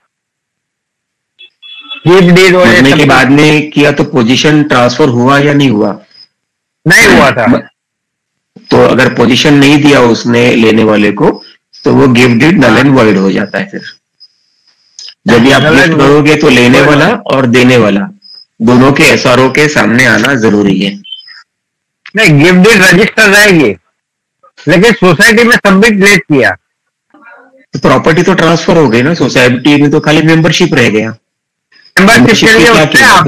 गिफ्ट डीड मरने के बाद में किया तो पोजीशन ट्रांसफर हुआ या नहीं हुआ? नहीं हुआ था। तो अगर पोजीशन नहीं दिया उसने लेने वाले को तो वो gift deed null and void हो जाता है। फिर जब भी आप गिफ्ट करोगे तो लेने वाला और देने वाला दोनों के SRO के सामने आना जरूरी है। नहीं, गिफ्ट डीड रजिस्टर रहेगी लेकिन सोसाइटी में सबमिट लेट किया तो प्रॉपर्टी तो ट्रांसफर हो गई ना। सोसाइटी में तो खाली मेंबरशिप रह गया। मेंबरशिप के लिए क्या किया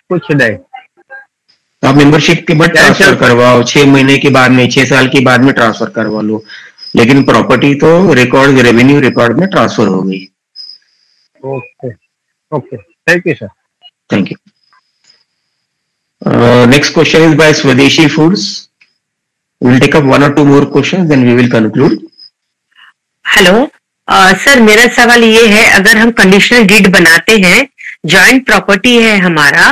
कुछ नहीं, तो आप मेंबरशिप के बाद ट्रांसफर करवाओ, 6 महीने के बाद में, 6 साल के बाद में ट्रांसफर करवा लो, लेकिन प्रॉपर्टी तो रिकॉर्ड रेवेन्यू रिकॉर्ड में ट्रांसफर हो गई। Okay okay, thank you sir. Thank you. Next question is bye स्वदेशी foods. We'll take up 1 or 2 more questions, then we will conclude. Hello sir, मेरा सवाल ये है, अगर हम कंडीशनल डीड बनाते हैं, जॉइंट प्रॉपर्टी है हमारा,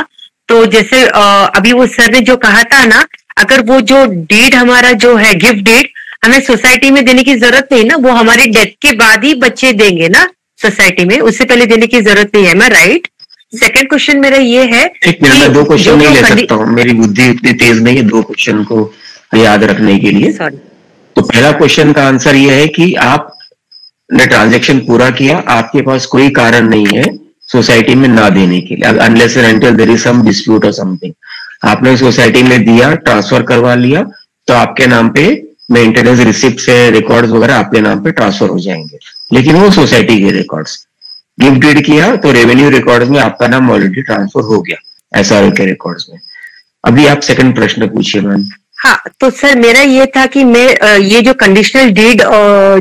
तो जैसे अभी वो सर ने जो कहा था ना, अगर वो जो डीड हमारा जो है गिफ्ट डीड हमें सोसाइटी में देने की जरूरत नहीं ना, वो हमारी डेथ के बाद ही बच्चे देंगे ना सोसाइटी में, उससे पहले देने की जरूरत नहीं है। मैं राइट? सेकंड क्वेश्चन मेरा ये है, एक मिनट में 2 क्वेश्चन नहीं ले सकता हूँ, मेरी बुद्धि इतनी तेज नहीं है 2 क्वेश्चन को याद रखने के लिए। तो पहला क्वेश्चन का आंसर यह है कि आपने ट्रांजैक्शन पूरा किया, आपके पास कोई कारण नहीं है सोसाइटी में ना देने के लिए, unless and until there is some dispute और समथिंग। आपने सोसाइटी में दिया, ट्रांसफर करवा लिया, तो आपके नाम पे मेंटेनेंस रिसिप्ट से रिकॉर्ड्स वगैरह आपके नाम पे ट्रांसफर हो जाएंगे, लेकिन वो सोसाइटी के रिकॉर्ड्स। गिफ्ट डीड किया तो रेवेन्यू रिकॉर्ड्स में आपका नाम ऑलरेडी ट्रांसफर हो गया SRO के रिकॉर्ड्स में। अभी आप सेकंड प्रश्न पूछिए मैम। हाँ, तो सर मेरा ये था कि मैं ये जो कंडीशनल डीड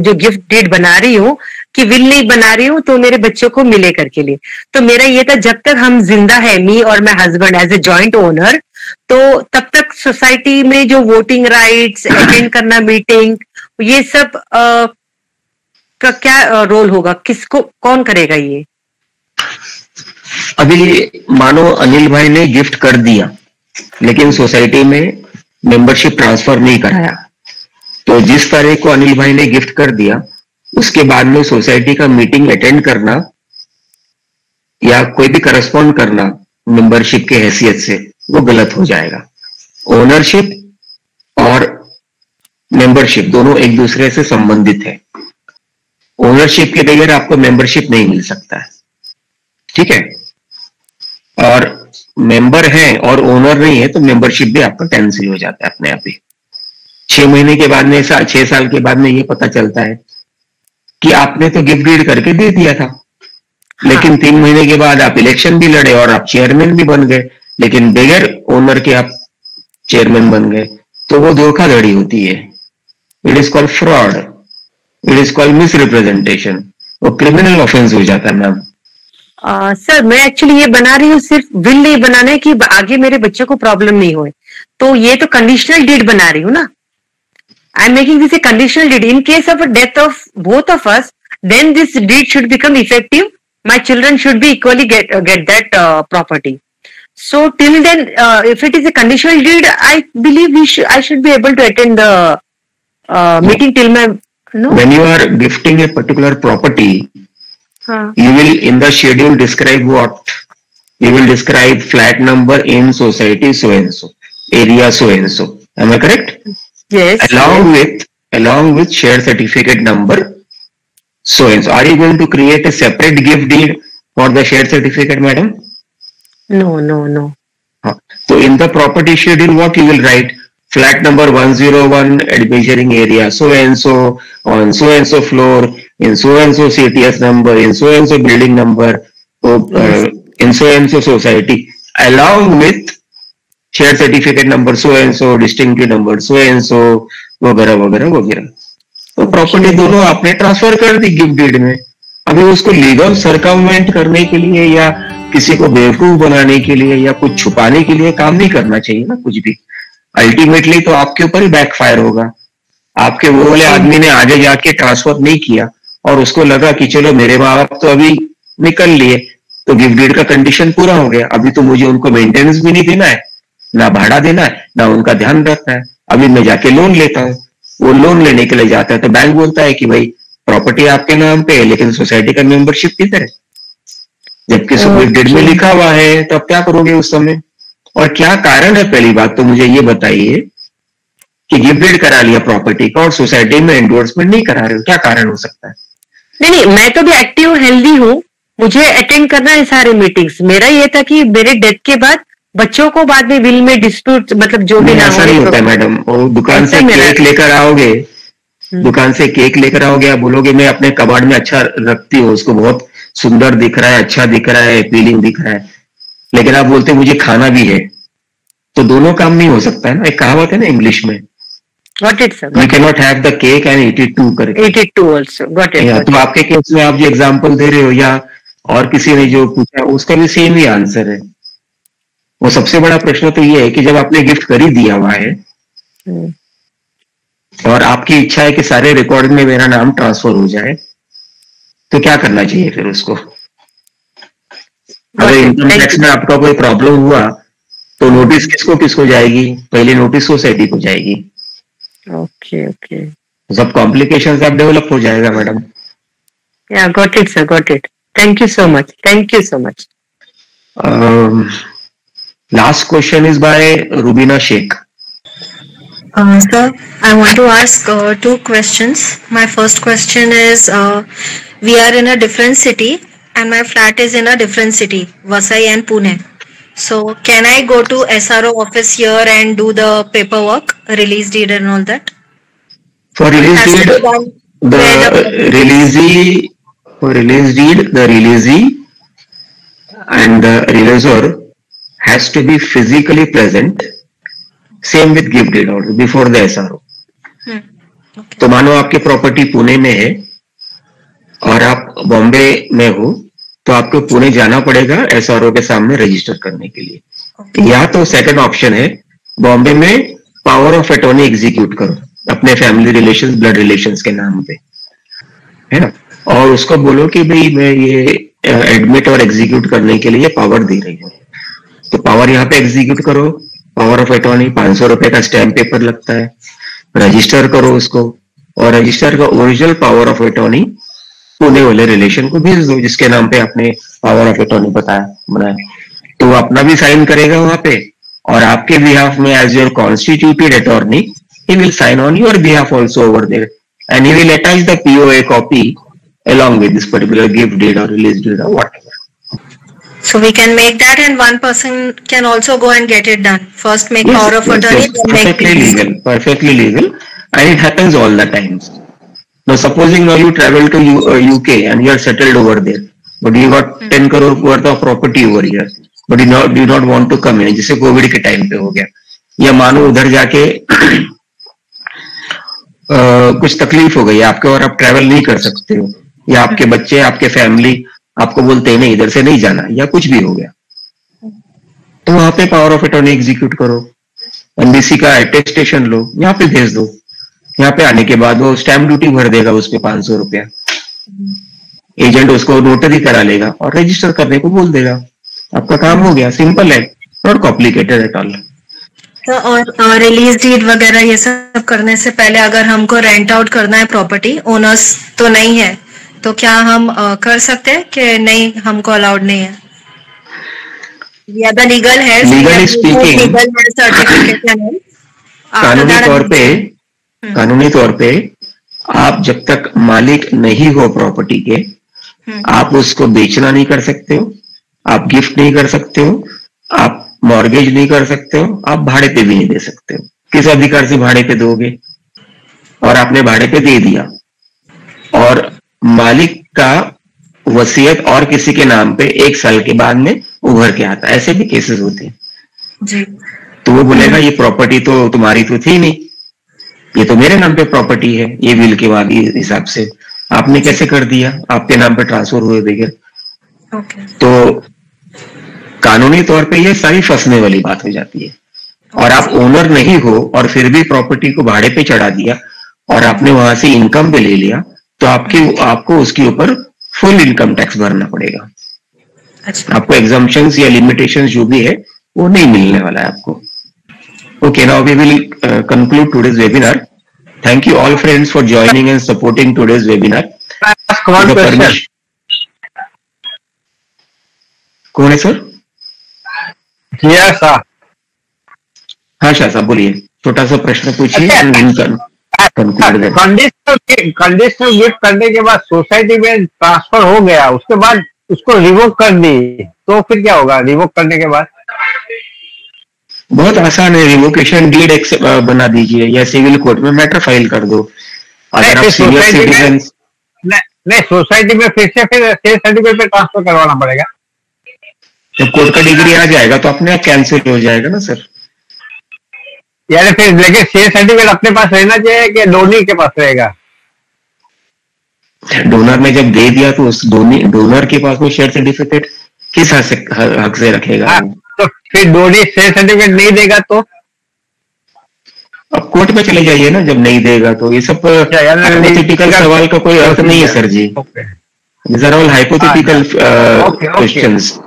जो गिफ्ट डीड बना रही हूँ कि विल नहीं बना रही हूँ तो मेरे बच्चों को मिले करके लिए, तो मेरा ये था जब तक हम जिंदा है, मी और my husband as a joint owner, तो तब तक सोसाइटी में जो वोटिंग राइट्स, अटेंड करना मीटिंग, ये सब का क्या रोल होगा, किसको कौन करेगा ये? अभी मानो अनिल भाई ने गिफ्ट कर दिया लेकिन सोसाइटी में मेंबरशिप ट्रांसफर नहीं कराया, तो जिस तरह को अनिल भाई ने गिफ्ट कर दिया उसके बाद में सोसाइटी का मीटिंग अटेंड करना या कोई भी करस्पॉन्ड करना मेंबरशिप के हैसियत से वो गलत हो जाएगा। ओनरशिप और मेंबरशिप दोनों एक दूसरे से संबंधित है। ओनरशिप के बगैर आपको मेंबरशिप नहीं मिल सकता है, ठीक है? और मेंबर है और ओनर नहीं है तो मेंबरशिप भी आपका कैंसिल हो जाता है अपने आप ही। 6 महीने के बाद में 6 साल के बाद में ये पता चलता है कि आपने तो गिफ्ट डीड करके दे दिया था, लेकिन 3 महीने के बाद आप इलेक्शन भी लड़े और आप चेयरमैन भी बन गए, लेकिन बगैर ओनर के आप चेयरमैन बन गए, तो वो धोखाधड़ी होती है। It is called fraud, it is called miss representation, वो क्रिमिनल ऑफेंस हो जाता है मैम। सर मैं एक्चुअली ये बना रही हूँ, सिर्फ विल नहीं बनाना है कि आगे मेरे बच्चे को प्रॉब्लम नहीं होए, तो ये तो कंडीशनल डीड बना रही हूँ ना। I'm making this a conditional deed. In case of a death of both of us, then this deed should become effective. My children should be equally get that property. So till then, if it is a conditional deed, I believe I should be able to attend the meeting till my. No? When you are gifting a particular property, you will in the schedule describe what? You will describe flat number in society so and so, area so and so. Am I correct? Yes. Along with share certificate number so and so. Are you going to create a separate gift deed for the share certificate, madam? No. So in the property schedule, what you will write? Flat number 101, measuring area so and so, on so and so floor, in so and so CTS number, in so and so building number, in so and so society, along with share certificate number so and so, distinctive number so and so, वगैरह वगैरह वगैरह. तो प्रॉपर्टी दोनों आपने ट्रांसफर कर दी गिफ्ट डीड में. अभी उसको लीगल सरकमवेंट करने के लिए या किसी को बेवकूफ बनाने के लिए या कुछ छुपाने के लिए काम नहीं करना चाहिए ना कुछ भी. अल्टीमेटली तो आपके ऊपर ही बैकफायर होगा. आपके वो वाले आदमी ने आगे जाके ट्रांसफर नहीं किया और उसको लगा कि चलो मेरे माँ बाप तो अभी निकल लिए तो गिफ्ट डीड का कंडीशन पूरा हो गया. अभी तो मुझे उनको मेंटेनेंस भी नहीं देना है, ना भाड़ा देना है, ना उनका ध्यान रखना है. अभी मैं जाके लोन लेता हूँ. वो लोन लेने के लिए जाता है तो बैंक बोलता है कि भाई प्रॉपर्टी आपके नाम पे है लेकिन सोसाइटी का मेंबरशिप किधर है, जबकि गिफ्ट डीड में लिखा हुआ है. तो अब क्या करोगे उस समय? और क्या कारण है? पहली बात तो मुझे ये बताइए कि गिफ्ट डीड करा लिया प्रॉपर्टी का और सोसाइटी में एंडोर्समेंट नहीं करा रहे हो, क्या कारण हो सकता है? नहीं, मैं तो भी एक्टिव हेल्दी हूँ. मुझे अटेंड करना है सारे मीटिंग्स. मेरा ये था कि मेरे डेथ के बाद बच्चों को बाद में विल में डिस्प्यूट मतलब जो भी ना हो. ऐसा नहीं होता है मैडम. वो दुकान से केक लेकर आओगे, दुकान से केक लेकर आओगे, आप बोलोगे मैं अपने कबाड़ में अच्छा रखती हूँ, उसको बहुत सुंदर दिख रहा है, अच्छा दिख रहा है, फीलिंग दिख रहा है, लेकिन आप बोलते मुझे खाना भी है. तो दोनों काम नहीं हो सकता है ना. एक कहावत है ना इंग्लिश में, Got it, sir. You cannot have the cake and eat it too, करके. Eat it too also. Got it. तो आपके केस में आप जो एग्जांपल दे रहे हो या और किसी ने जो पूछा उसका भी सेम ही आंसर है. वो सबसे बड़ा प्रश्न तो ये है कि जब आपने गिफ्ट कर ही दिया हुआ है और आपकी इच्छा है कि सारे रिकॉर्ड में मेरा नाम ट्रांसफर हो जाए, तो क्या करना चाहिए फिर उसको? अगर इनकम टैक्स में आपका कोई प्रॉब्लम हुआ तो नोटिस किसको किसको जाएगी? पहले नोटिस सोसाइटी को जाएगी. ओके. सब कॉम्प्लिकेशंस आप डेवलप हो जाएगा मैडम. या got it sir, got it. Thank you so much. Last question is by Rubina Sheikh. Sir, I want to ask 2 questions. My first question is, we are in a different city and my flat is in a different city, Vasai and Pune. So can I go to SRO office here and do the paperwork, release deed and all that? For release deed, the releasee and the releasor has to be physically present. Same with gift deed order before the SRO. Okay. तो मानो आपकी प्रॉपर्टी पुणे में है और आप बॉम्बे में हो तो आपको पुणे जाना पड़ेगा SRO के सामने रजिस्टर करने के लिए. Okay. या तो सेकंड ऑप्शन है बॉम्बे में पावर ऑफ अटॉर्नी एग्जीक्यूट करो अपने फैमिली रिलेशंस, ब्लड रिलेशंस के नाम पे, है ना, और उसको बोलो कि भाई मैं ये एडमिट और एग्जीक्यूट करने के लिए पावर दे रही हूँ. तो पावर यहाँ पे एग्जीक्यूट करो, पावर ऑफ अटॉर्नी, 500 रुपए का स्टैम्प पेपर लगता है, रजिस्टर करो उसको और रजिस्टर का original power of attorney Pune वाले रिलेशन को भेज दो जिसके नाम पे आपने पावर ऑफ अटॉर्नी बनाया. तो वो अपना भी साइन करेगा वहां पे और आपके बिहाफ में as your constituted attorney he will sign on your behalf also over there and he will attach the POA copy along with this particular gift deed or release deed or whatever. So we can make that and one person can also go and get it done. First make power of attorney, then make perfectly legal, and it happens all the times. Now supposing now you travel to UK and you are settled over there, but you got 10 crore worth of property over here, but you not want to come in, जैसे कोविड के टाइम पे हो गया, या मानो उधर जाके कुछ तकलीफ हो गई आपके और आप ट्रैवल नहीं कर सकते हो, या आपके बच्चे, आपके फैमिली आपको बोलते हैं नहीं इधर से नहीं जाना, या कुछ भी हो गया, तो वहां पे पावर ऑफ अटॉर्नी एग्जीक्यूट करो, NBC का अटेस्टेशन लो, यहाँ पे भेज दो, यहाँ पे आने के बाद वो स्टैम्प ड्यूटी भर देगा उस पे 500 रुपया, एजेंट उसको नोटरी करा लेगा और रजिस्टर करने को बोल देगा, आपका काम हो गया। सिंपल है, नॉट कॉम्प्लिकेटेड एट ऑल। तो और रिलीज डीड वगैरह ये सब करने से पहले अगर हमको रेंट आउट करना है प्रॉपर्टी, ओनर्स तो नहीं है, तो क्या हम कर सकते हैं कि नहीं, हमको अलाउड नहीं है? या द लीगल है, लीगली स्पीकिंग कानूनी तौर पे आप जब तक मालिक नहीं हो प्रॉपर्टी के, आप उसको बेचना नहीं कर सकते हो, आप गिफ्ट नहीं कर सकते हो, आप मॉर्गेज नहीं कर सकते हो, आप भाड़े पे भी नहीं दे सकते हो। किस अधिकार से भाड़े पे दोगे? और आपने भाड़े पे दे दिया और मालिक का वसीयत और किसी के नाम पे 1 साल के बाद में उभर के आता है, ऐसे भी केसेस होते हैं जी। तो वो बोलेगा ये प्रॉपर्टी तो तुम्हारी तो थी नहीं, ये तो मेरे नाम पे प्रॉपर्टी है, ये विल के बाद हिसाब से आपने कैसे कर दिया, आपके नाम पे ट्रांसफर हुए बगैर। तो कानूनी तौर पे ये सारी फंसने वाली बात हो जाती है। और आप ओनर नहीं हो और फिर भी प्रॉपर्टी को भाड़े पे चढ़ा दिया और आपने वहां से इनकम पे ले लिया, तो आपको उसके ऊपर फुल इनकम टैक्स भरना पड़ेगा। आपको एग्जम्पशंस या लिमिटेशंस जो भी है वो नहीं मिलने वाला है आपको। Okay, now we will conclude today's webinar. Thank you all friends for joining and supporting today's webinar. Ask one question. कौन है सर? Yes, sir. हाँ शाह साहब बोलिए, छोटा सा प्रश्न पूछिए। कंडीशनल गिफ्ट करने के बाद सोसाइटी में ट्रांसफर हो गया, उसके बाद उसको रिवोक कर दी, तो फिर क्या होगा रिवोक करने के बाद? बहुत आसान है, रिवोकेशन डीड बना दीजिए या सिविल कोर्ट में मैटर फाइल कर दो। अगर आप सीनियर सिटीजन नहीं, सोसाइटी में फिर सेल सर्टिफिकेट पे ट्रांसफर करवाना पड़ेगा। जब कोर्ट का डिग्री आ जाएगा तो अपने आप कैंसिल हो जाएगा ना सर। यानी फिर लेकिन सेल सर्टिफिकेट अपने पास रहना चाहिए कि डोनर के पास रहेगा? डोनर ने जब दे दिया तो उस डोनर के पास में शेयर सर्टिफिकेट किस हक से रखेगा? तो फिर डोनर शेयर सर्टिफिकेट नहीं देगा तो अब कोर्ट में चले जाइए ना, जब नहीं देगा तो। ये सब हाइपोथेटिकल सवाल का कोई अर्थ नहीं है sir ji. These are all hypothetical questions.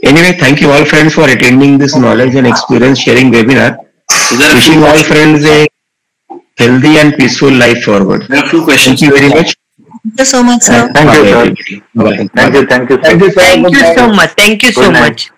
Anyway, thank you all friends for attending this knowledge and experience sharing webinar. Wishing all friends a healthy and peaceful life forward. There are few questions. Thank you very much. Thank you so much, sir. Thank you. Thank you. Thank you so much. Thank you so much.